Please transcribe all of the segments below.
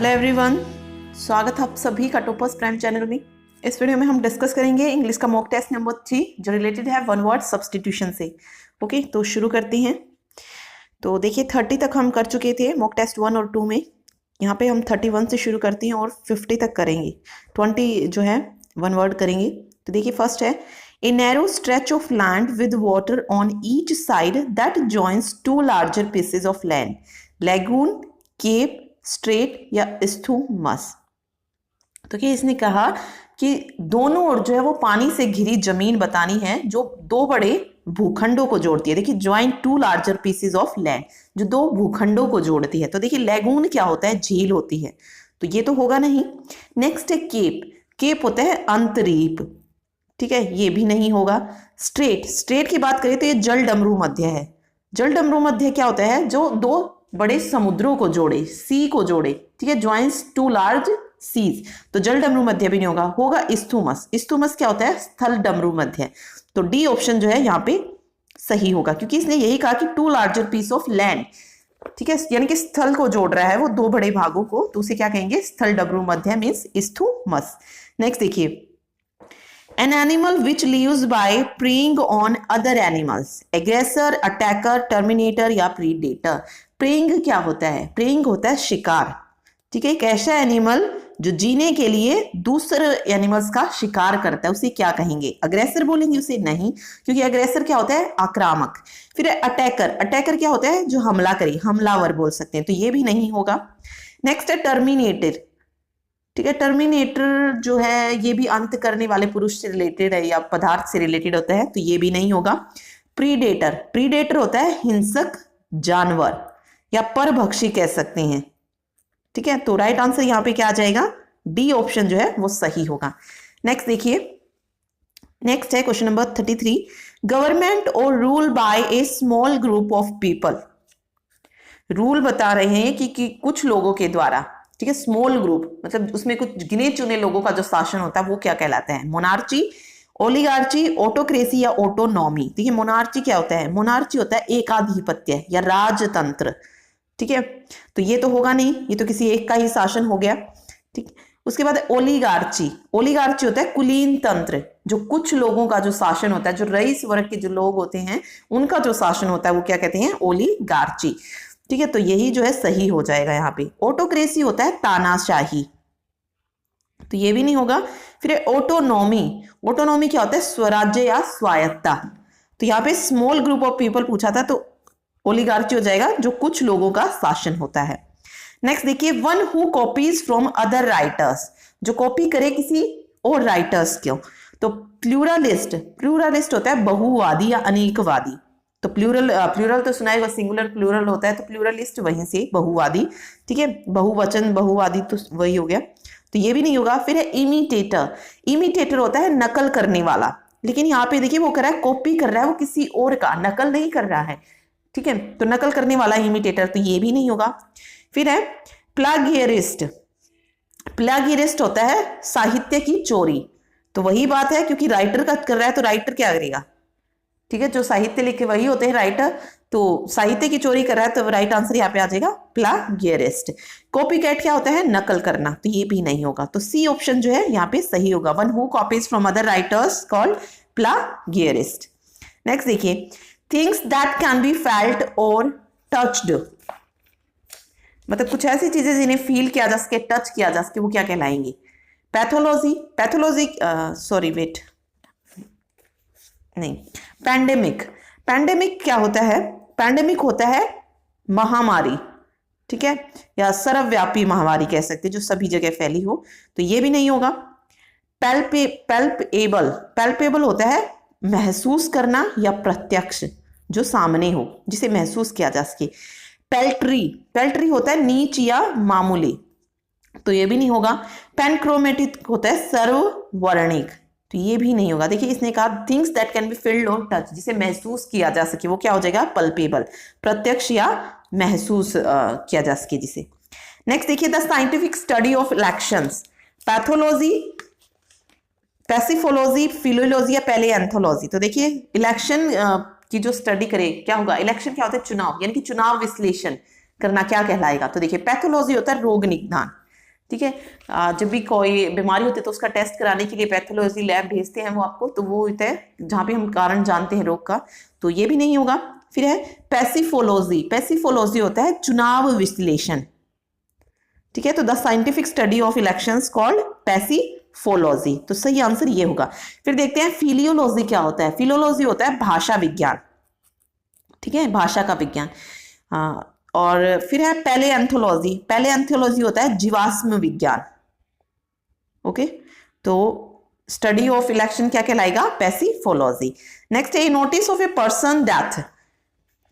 Hello everyone, स्वागत है आप सभी का टॉपर्स प्राइम चैनल में। इस वीडियो में हम डिस्कस करेंगे इंग्लिश का मॉक टेस्ट नंबर 3 जो रिलेटेड है वन वर्ड सब्स्टिट्यूशन से। ओके, तो शुरू करते हैं। तो देखिए 30 तक हम कर चुके थे मॉक टेस्ट 1 और 2 में। यहाँ पे हम 31 से शुरू करते हैं और 50 तक करेंगे। 20 जो है वन वर्ड करेंगे। तो देखिए फर्स्ट है a narrow stretch of land with water on each side that joins two larger pieces of land, lagoon, cape, strait या इस्थुमस। तो क्या इसने कहा कि दोनों ओर जो है वो पानी से घिरी जमीन बतानी है जो दो बड़े भूखंडों को जोड़ती है। देखिए join two larger pieces of land, जो दो भूखंडों को जोड़ती है। तो देखिए लैगून क्या होता है, झील होती है, तो ये तो होगा नहीं। नेक्स्ट है केप, केप होता है अंतरीप, ठीक है, ये भी नहीं होगा। स्ट्रेट, स्ट्रेट की बात करें तो ये जल डमरू मध्य है। जल डमरू मध्य क्या होता है, जो दो बड़े समुद्रों को जोड़े, सी को जोड़े, ठीक है, ज्वाइंस टू लार्ज सीज। तो जल डमरू मध्य भी नहीं होगा, होगा इस्थुमस। इस्थुमस क्या होता है, स्थल डमरू मध्य। तो डी ऑप्शन जो है यहाँ पे सही होगा, क्योंकि इसने यही कहा कि two larger piece of land, ठीक है, यानी कि स्थल को जोड़ रहा है वो दो बड़े भागों को, तो उसे क्या कहेंगे, स्थल डमरू मध्य मीन्स इस्थुमस। नेक्स्ट देखिए an animal which lives by preying on other animals, aggressor, attacker, terminator या predator। preying क्या होता है, preying होता है शिकार, ठीक है, एक ऐसा एनिमल जो जीने के लिए दूसरे एनिमल्स का शिकार करता है, उसे क्या कहेंगे, अग्रेसर बोलेंगे उसे, नहीं, क्योंकि अग्रेसर क्या होता है, आक्रामक। फिर अटैकर, अटैकर क्या होता है, जो हमला करे, हमलावर बोल सकते हैं, तो ये भी नहीं होगा। नेक्स्ट है टर्मिनेटर, ठीक है, टर्मिनेटर जो है ये भी अंत करने वाले पुरुष से रिलेटेड है या पदार्थ से रिलेटेड होता है, तो ये भी नहीं होगा। प्रीडेटर, प्रीडेटर होता है हिंसक जानवर या परभक्षी कह सकते हैं, ठीक है, तो राइट आंसर यहाँ पे क्या आ जाएगा, डी ऑप्शन जो है वो सही होगा। नेक्स्ट देखिए, नेक्स्ट है क्वेश्चन नंबर 33, गवर्नमेंट और rule by A small group of people. Rule बता रहे हैं कि कुछ लोगों के द्वारा, ठीक है, स्मॉल ग्रुप मतलब उसमें कुछ गिने चुने लोगों का जो शासन होता है वो क्या कहलाता है, मोनार्ची, ओलिगार्ची, ऑटोक्रेसी या ऑटोनॉमी। देखिए मोनार्ची क्या होता है, मोनार्ची होता है एकाधिपत्य या राजतंत्र, ठीक है, तो ये तो होगा नहीं, ये तो किसी एक का ही शासन हो गया, ठीक। उसके बाद ओलिगार्ची, ओलिगार्ची होता है कुलीन तंत्र, जो कुछ लोगों का जो शासन होता है, जो रईस वर्ग के जो लोग होते हैं उनका जो शासन होता है वो क्या कहते हैं, ओलिगार्ची, ठीक है, तो यही जो है सही हो जाएगा यहाँ पे। ऑटोक्रेसी होता है तानाशाही, तो ये भी नहीं होगा। फिर ऑटोनॉमी, ऑटोनॉमी क्या होता है, स्वराज्य या स्वायत्ता, तो यहाँ पे स्मॉल ग्रुप ऑफ पीपल पूछा था, तो ओलिगार्ची हो जाएगा, जो कुछ लोगों का शासन होता है। नेक्स्ट देखिए, one who copies from other writers, जो कॉपी करे किसी और राइटर्स को। तो प्लूरलिस्ट, प्लूरलिस्ट होता है बहुवादी या अनेकवादी, तो प्लूरल, प्लूरल तो सुना है, सिंगुलर प्लूरल होता है, तो प्लूरलिस्ट वहीं से बहुवादी, ठीक है, बहुवचन बहुवादी तो वही हो गया, तो ये भी नहीं होगा। फिर है इमिटेटर, इमिटेटर होता है नकल करने वाला, लेकिन यहाँ पे देखिए वो कर रहा है, कॉपी कर रहा है वो किसी और का, नकल नहीं कर रहा है, ठीक है, तो नकल करने वाला इमिटेटर, तो ये भी नहीं होगा। फिर है प्लागियरिस्ट, प्लागियरिस्ट होता है साहित्य की चोरी, तो वही बात है, क्योंकि राइटर का कर रहा है तो राइटर क्या करेगा, ठीक है, जो साहित्य लिखे वही होते हैं राइटर, तो साहित्य की चोरी कर रहा है, तो राइट आंसर यहाँ पे आ जाएगा प्लागियरिस्ट। कॉपीकैट क्या होता है, नकल करना, तो ये भी नहीं होगा, तो सी ऑप्शन जो है यहाँ पे सही होगा, one who copies from other writers called plagiarist. Next देखिए, things that can be felt और टच्ड, मतलब कुछ ऐसी चीजें जिन्हें फील किया जा सके, टच किया जा सके, वो क्या कहलाएंगी। पैथोलॉजी, पैथोलॉजी सॉरी वेट नहीं, पैंडेमिक, पैंडेमिक क्या होता है, पैंडेमिक होता है महामारी, ठीक है, या सर्वव्यापी महामारी कह सकते हैं, जो सभी जगह फैली हो, तो ये भी नहीं होगा। पैल्पेबल, पैल्पेबल होता है महसूस करना या प्रत्यक्ष, जो सामने हो, जिसे महसूस किया जा सके। पेल्ट्री, पेल्ट्री होता है नीच या मामूली, तो ये भी नहीं होगा। पैनक्रोमेटिक होता है सर्ववर्णिक, तो ये भी नहीं होगा। देखिए इसने कहा things that can B field और टच, जिसे महसूस किया जा सके, वो क्या हो जाएगा, पल्पेबल, प्रत्यक्ष या महसूस किया जा सके जिसे। नेक्स्ट देखिए, the scientific study of elections, pathology, psephology, philology या पहले एंथोलॉजी। तो देखिए इलेक्शन की जो स्टडी करे क्या होगा, इलेक्शन क्या होता है, चुनाव, यानी कि चुनाव विश्लेषण करना क्या कहलाएगा। तो देखिए पैथोलॉजी होता है रोग निदान, ठीक है। जब भी कोई बीमारी होती है तो उसका टेस्ट कराने के लिए पैथोलॉजी लैब भेजते हैं वो आपको, तो वो होता है जहाँ पे हम कारण जानते हैं रोग का, तो ये भी नहीं होगा। फिर है पैसिफोलॉजी। पैसिफोलॉजी होता है चुनाव विश्लेषण, ठीक है। तो the scientific study of elections called psephology, तो सही आंसर ये होगा। फिर देखते हैं फिलियोलॉजी क्या होता है। फिलियोलॉजी होता है भाषा विज्ञान, ठीक है, भाषा का विज्ञान। और फिर है पैलेएंथोलॉजी। पैलेएंथोलॉजी होता है जीवाश्म विज्ञान, ओके। तो स्टडी ऑफ इलेक्शन क्या कहलाएगा, पैसिफोलॉजी। नेक्स्ट है notice of a person death,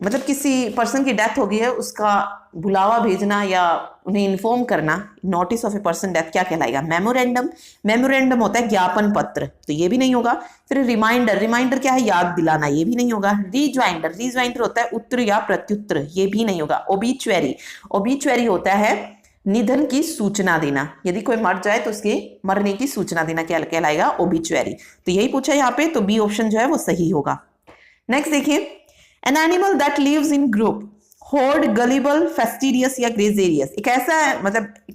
मतलब किसी पर्सन की डेथ हो गई है उसका बुलावा भेजना या उन्हें इन्फॉर्म करना, notice of a person death क्या कहलाएगा, मेमोरेंडम। मेमोरेंडम होता है ज्ञापन पत्र, तो ये भी नहीं होगा। फिर रिमाइंडर। रिमाइंडर क्या है, याद दिलाना, ये भी नहीं होगा। रिज्वाइंडर। रिज्वाइंडर होता है उत्तर या प्रत्युत्तर, ये भी नहीं होगा। ओबिचुअरी। ओबिचुअरी होता है निधन की सूचना देना, यदि कोई मर जाए तो उसके मरने की सूचना देना क्या कहलाएगा, ओबिचुअरी। तो यही पूछा है यहाँ पे, तो बी ऑप्शन जो है वो सही होगा। नेक्स्ट देखिए, an animal that lives in group, horde, gullible, fastidious या ग्रेजेरियस। एक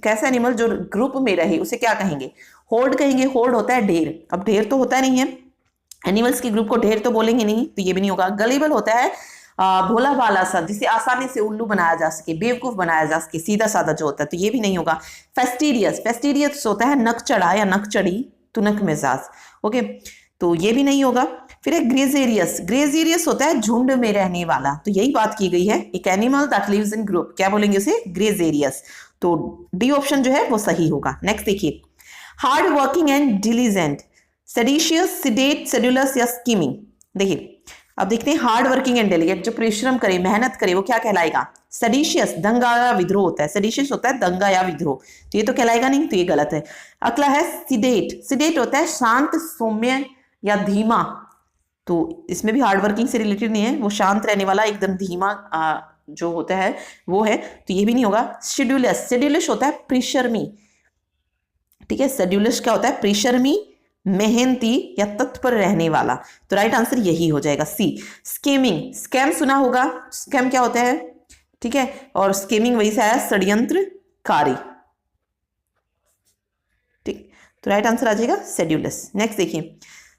ऐसा एनिमल जो ग्रुप में रहे उसे क्या कहेंगे, होर्ड कहेंगे। होर्ड होता है ढेर, अब ढेर तो होता नहीं है, एनिमल्स के ग्रुप को ढेर तो बोलेंगे नहीं, तो ये भी नहीं होगा। गलिबल होता है भोला भाला सा, जिसे आसानी से उल्लू बनाया जा सके, बेवकूफ बनाया जा सके, सीधा साधा जो होता है, तो ये भी नहीं होगा। फेस्टिडियस। फेस्टिडियस होता है नक चढ़ा या नक चढ़ी, तुनक मिजाज, ओके, तो ये भी नहीं होगा। फिर है ग्रेजेरियस। ग्रेजेरियस होता है झुंड में रहने वाला, तो यही बात की गई है, एक animal that lives in group, क्या बोलेंगे उसे, ग्रेजेरियस। तो डी ऑप्शन जो है वो सही होगा। नेक्स्ट देखिए, hard working and diligent, seditious, sedate, sedulous या स्कीमिंग। देखिए अब देखते हैं, हार्ड वर्किंग एंड डिलीजेंट, जो परिश्रम करे, मेहनत करे, वो क्या कहलाएगा, सेडिशियस, दंगा या विद्रोह होता है। सेडिशियस होता है दंगा या विद्रोह, तो ये तो कहलाएगा नहीं, तो ये गलत है। अगला है सिडेट। सिडेट होता है शांत, सौम्य या धीमा, तो इसमें भी हार्ड वर्किंग से रिलेटेड नहीं है, वो शांत रहने वाला, एकदम धीमा जो होता है वो है, तो ये भी नहीं होगा। शेड्यूलस। शेड्यूलस होता है प्रिशर्मी, ठीक है, शेड्यूलस क्या होता है, प्रिशर्मी, मेहनती या तत्पर रहने वाला, तो राइट आंसर यही हो जाएगा, सी। स्केमिंग। स्कैम सुना होगा, स्कैम क्या होता है, ठीक है, और स्केमिंग वही से आया, षड्यंत्रकारी, ठीक, तो राइट आंसर आ जाएगा शेड्यूलस। नेक्स्ट देखिए,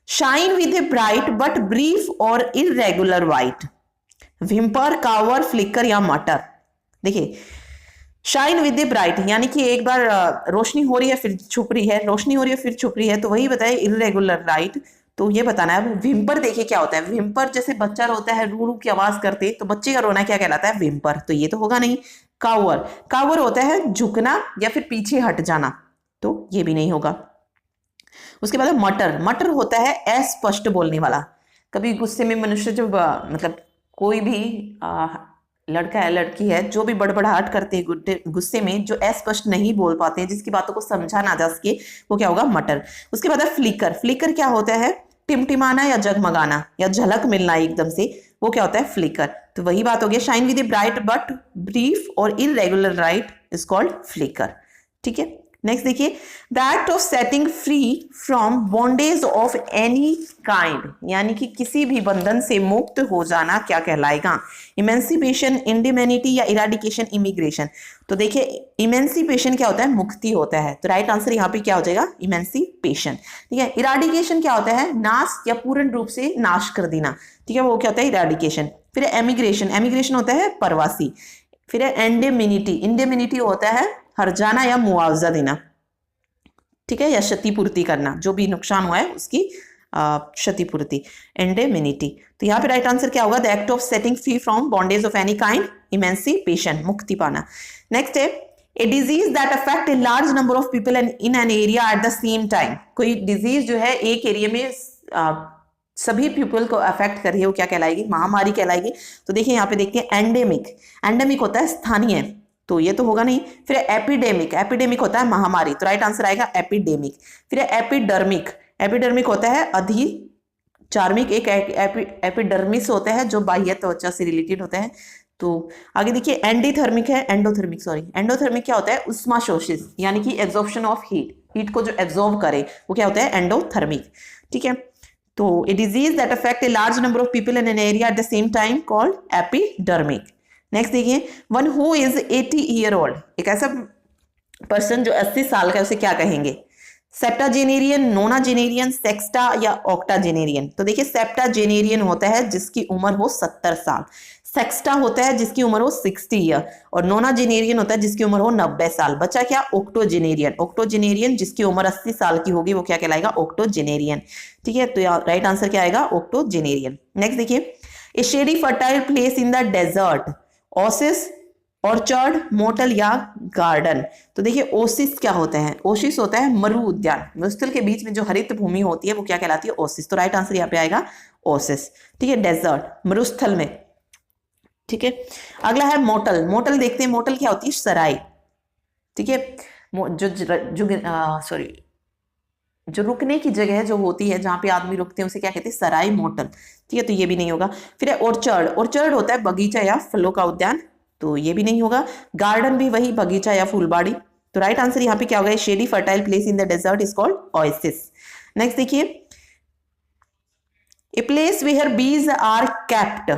shine with a bright but brief और इरेगुलर वाइट, विम्पर, कावर, फ्लिकर या मटर। देखिए शाइन विद ए ब्राइट यानी कि एक बार रोशनी हो रही है फिर छुप रही है, रोशनी हो रही है फिर छुप रही है, तो वही बताए इरेगुलर लाइट, तो ये बताना है। विम्पर देखिए क्या होता है, विम्पर जैसे बच्चा रोता है, रू रू की आवाज करते, तो बच्चे का रोना क्या कहलाता है, विम्पर, तो ये तो होगा नहीं। कावर। कावर होता है झुकना या फिर पीछे हट जाना, तो ये भी नहीं होगा। उसके बाद मटर। मटर होता है अस्पष्ट बोलने वाला, कभी गुस्से में मनुष्य जब मतलब कोई भी लड़का है लड़की है जो भी बड़बड़ाहट करते हैं गुस्से में, जो अस्पष्ट नहीं बोल पाते हैं, जिसकी बातों को समझा ना जा सके, वो क्या होगा, मटर। उसके बाद है फ्लिकर। फ्लिकर क्या होता है, टिमटिमाना या जगमगाना या झलक मिलना एकदम से, वो क्या होता है, फ्लिकर। तो वही बात हो गया, shine with a bright but brief और irregular light is called flicker, ठीक है। नेक्स्ट देखिए, the act of setting free from bondage of any kind, यानी कि किसी भी बंधन से मुक्त हो जाना क्या कहलाएगा, इमेंसिपेशन, इंडिमेनिटी या इराडिकेशन, इमिग्रेशन। तो देखिए इमेंसिपेशन क्या होता है, मुक्ति होता है, तो राइट आंसर यहाँ पे क्या हो जाएगा, इमेंसिपेशन, ठीक है। इराडिकेशन क्या होता है, नाश या पूर्ण रूप से नाश कर देना, ठीक है, वो क्या होता है, इराडिकेशन। फिर एमिग्रेशन। एमिग्रेशन होता है प्रवासी। फिर एंडेमिनिटी। इंडेमिनिटी होता है हर्जाना या मुआवजा देना, ठीक है, या क्षतिपूर्ति करना, जो भी नुकसान हुआ है उसकी क्षतिपूर्ति, एंडेमिनिटी। तो यहाँ पे राइट आंसर क्या होगा, the act of setting free from bondage of any kind, emancipation, मुक्ति पाना। नेक्स्ट है ए disease that affect a large number of people in an area at the same time. कोई डिजीज जो है एक एरिया में सभी पीपल को अफेक्ट कर रही है, वो क्या कहलाएगी, महामारी कहलाएगी। तो देखिए यहाँ पे देखते हैं एंडेमिक। एंडेमिक होता है स्थानीय, तो ये तो होगा नहीं। फिर एपिडेमिक। एपिडेमिक होता है महामारी, तो राइट आंसर आएगा एपिडेमिक। फिर एपिडर्मिक। एपिडर्मिक होता है अधिचार्मिक। एक एपिडर्मिस होता है जो बाह्य त्वचा से रिलेटेड होता है। तो आगे देखिए एंडोथर्मिक है, एंडोथर्मिक सॉरी, एंडोथर्मिक क्या होता है, उष्माशोषित, यानी कि एब्जॉर्प्शन ऑफ हीट, हीट को जो एब्जॉर्ब करे वो क्या होता है, एंडोथर्मिक, ठीक है। तो a disease that affect a large number of people in an area at the same time called epidemic. Next देखिए, one who is 80 year old. एक ऐसा पर्सन जो 80 साल का है उसे क्या कहेंगे? सेप्टाजेनेरियन, नोनाजेनेरियन, सेक्स्टा या ऑक्टाजेनेरियन? तो देखिए सेप्टाजेनेरियन होता है जिसकी उम्र हो 70 साल, सेक्स्टा होता है जिसकी उम्र हो 60 ईयर, और नोनाजेनेरियन होता है जिसकी उम्र हो 90 साल। बचा क्या? ऑक्टोजेनेरियन। ऑक्टोजेनेरियन जिसकी उम्र 80 साल की होगी वो क्या कहलाएगा? ऑक्टोजेनेरियन। ठीक है, तो राइट आंसर क्या आएगा? ऑक्टोजेनेरियन। नेक्स्ट देखिए, a shady fertile place in the desert, oasis, orchard, motel या गार्डन? तो देखिए ओसिस क्या होता है? ओसिस होता है मरु उद्यान, मरुस्थल के बीच में जो हरित भूमि होती है वो क्या कहलाती है? ओसिस। तो राइट आंसर यहाँ पे आएगा ओसिस। ठीक है, डेजर्ट मरुस्थल में। ठीक है, अगला है मोटल। मोटल देखते हैं, मोटल क्या होती है? सराय। ठीक है, सॉरी जो रुकने की जगह जो होती है जहां पे आदमी रुकते हैं उसे क्या कहते हैं? सराय मोटल। ठीक है, तो ये भी नहीं होगा। फिर है ऑर्चर्ड। ऑर्चर्ड होता है बगीचा या फलों का उद्यान, तो ये भी नहीं होगा। गार्डन भी वही बगीचा या फूलबाड़ी। तो राइट आंसर यहाँ पे क्या होगा? Shady fertile place in the desert is called oasis. Next देखिए, a place where bees are kept,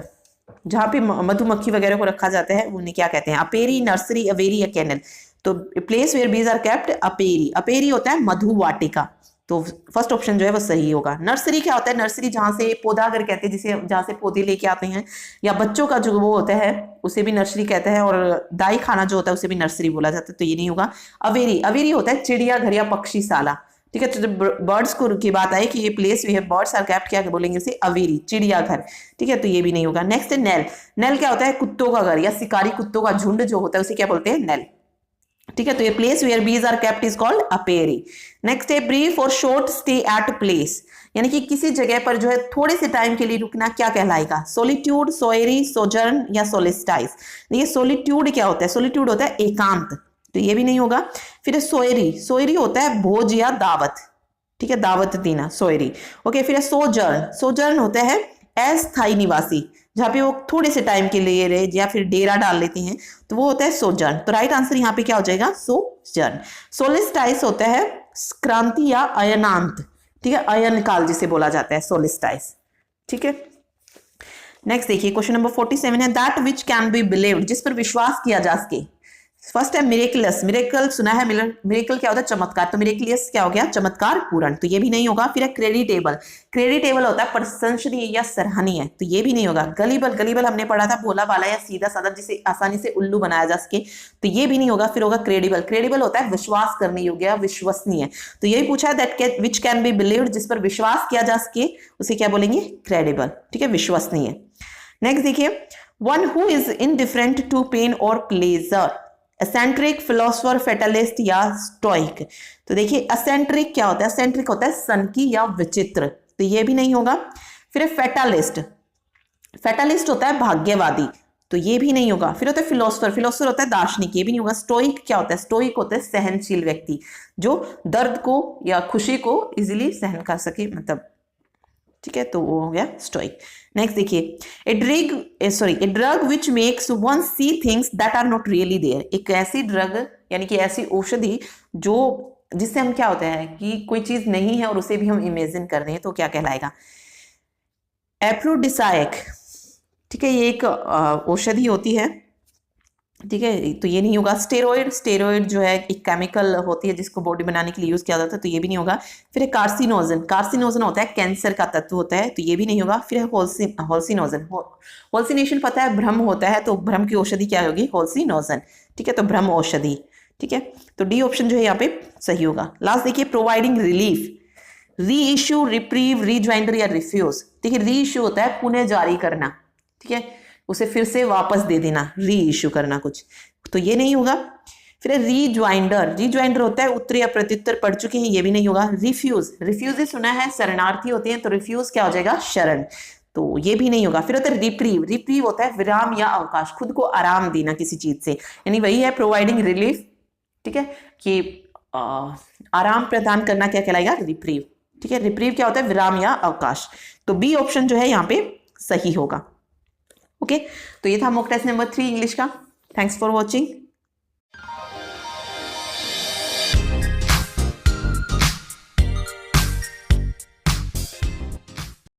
जहां पे मधुमक्खी वगैरह को रखा जाता है उन्हें क्या कहते हैं? अपेरी, नर्सरी, अवेरी या केनल? तो place where bees are kept अपेरी। अपेरी होता है मधु वाटिका, तो फर्स्ट ऑप्शन जो है वो सही होगा। नर्सरी क्या होता है? नर्सरी जहां से पौधा अगर कहते हैं, जिसे जहां से पौधे लेके आते हैं, या बच्चों का जो वो होता है उसे भी नर्सरी कहते हैं, और दाई खाना जो होता है उसे भी नर्सरी बोला जाता है, तो ये नहीं होगा। अवेरी, अवेरी होता है चिड़ियाघर या पक्षीशाला। ठीक है, तो जब बर्ड्स को की बात आई कि ये place we have birds are kept, क्या बोलेंगे इसे? अवेरी, चिड़ियाघर। ठीक है, तो ये भी नहीं होगा। नेक्स्ट है नेल। नेल क्या होता है? कुत्तों का घर या शिकारी कुत्तों का झुंड जो होता है उसे क्या बोलते हैं? नेल। ठीक है, तो ये place where bees are kept is called apiary. Next है ब्रीफ और शॉर्ट स्टे एट प्लेस, यानी कि किसी जगह पर जो है थोड़े से टाइम के लिए रुकना क्या कहलाएगा? सोलिट्यूड, सोएरी, सोजर्न या सोलिस्टाइस? ये सोलिट्यूड क्या होता है? सोलिट्यूड होता है एकांत, तो ये भी नहीं होगा। फिर सोएरी, सोएरी होता है भोज या दावत। ठीक है, दावत देना, सोएरी। ओके, फिर सोजर्न, सोजर्न होता है अस्थायी निवासी, जहां पे वो थोड़े से टाइम के लिए रहे या फिर डेरा डाल लेते हैं, तो वो होता है सोजर्न। तो राइट आंसर यहाँ पे क्या हो जाएगा? सोजर्न। सोलिस्टाइस होता है क्रांति या अयनांत। ठीक है, अयन काल जिसे बोला जाता है, सोलिस्टाइस। ठीक है, नेक्स्ट देखिए क्वेश्चन नंबर 47 है, that which can be believed, जिस पर विश्वास किया जा सके। फर्स्ट है मिरेकलस। मिरेकल सुना है, मिरेकल क्या होता है? चमत्कार, तो मिरेकलियस क्या हो गया? चमत्कार पूर्ण, तो ये भी नहीं होगा। फिर है क्रेडिटेबल। क्रेडिटेबल होता है प्रशंसनीय या सराहनीय, तो ये भी नहीं होगा। गलीबल, गलीबल हमने पढ़ा था भोला भाला या सीधा साधा जिसे आसानी से उल्लू बनाया जा सके, तो ये भी नहीं होगा। फिर होगा क्रेडिबल। क्रेडिबल होता है विश्वास करने योग्य या विश्वसनीय, तो यही पूछा है that which can be believed, जिस पर विश्वास किया जा सके उसे क्या बोलेंगे? क्रेडिबल। ठीक है, विश्वसनीय। नेक्स्ट देखिए, one who is indifferent to pain और प्लेजर, एसेंट्रिक, फिलोसोफर, फेटलिस्ट या स्टोइक? तो देखिए एसेंट्रिक क्या होता है? एसेंट्रिक होता है सनकी या विचित्र, तो ये भी नहीं होगा। फिर फेटलिस्ट, फेटलिस्ट होता है भाग्यवादी, तो ये भी नहीं होगा। फिर होता है फिलोसोफर, फिलोसोफर होता है दार्शनिक, ये भी नहीं होगा। स्टोइक क्या होता है? स्टोइक होता है सहनशील व्यक्ति, जो दर्द को या खुशी को इजिली सहन कर सके, मतलब। ठीक है, तो वो हो गया स्टोइक। नेक्स्ट देखिए, a drug which makes one see things that are not really there. एक ऐसी ड्रग यानी कि ऐसी औषधि जो जिससे हम क्या होता है कि कोई चीज नहीं है और उसे भी हम इमेजिन कर रहे हैं, तो क्या कहलाएगा? एप्रोडिसाइक। ठीक है, ये एक औषधि होती है। ठीक है, तो ये नहीं होगा। स्टेरॉइड, स्टेरॉइड जो है एक केमिकल होती है जिसको बॉडी बनाने के लिए यूज किया जाता है, तो ये भी नहीं होगा। फिर कार्सिनोजन, कार्सिनोजन होता है कैंसर का तत्व होता है, तो ये भी नहीं होगा। फिर है होल्सिनोजन, होल्सिनेशन पता है भ्रम होता है, तो भ्रम की औषधि क्या होगी? होल्सिनोजन। ठीक है, तो भ्रम औषधि। ठीक है, तो डी ऑप्शन जो है यहाँ पे सही होगा। लास्ट देखिए, प्रोवाइडिंग रिलीफ, री इश्यू, रिप्रीव, रीज्वाइंडर या रिफ्यूज? ठीक है, री इश्यू होता है पुनः जारी करना, ठीक है, उसे फिर से वापस दे देना, री इश्यू करना कुछ, तो ये नहीं होगा। फिर रीज्वाइंडर, रीज्वाइंडर होता है उत्तर या प्रत्युत्तर पढ़ चुके हैं, ये भी नहीं होगा। रिफ्यूज, रिफ्यूज ही सुना है, शरणार्थी होते हैं, तो रिफ्यूज क्या हो जाएगा? शरण, तो ये भी नहीं होगा। फिर होता है रिप्रीव, रिप्रीव होता है विराम या अवकाश, खुद को आराम देना किसी चीज से, यानी वही है प्रोवाइडिंग रिलीफ। ठीक है, कि आराम प्रदान करना क्या कहलाएगा? रिप्रीव। ठीक है, रिप्रीव क्या होता है? विराम या अवकाश, तो बी ऑप्शन जो है यहाँ पे सही होगा। ओके, तो ये था मॉक टेस्ट नंबर 3 इंग्लिश का। Thanks for watching.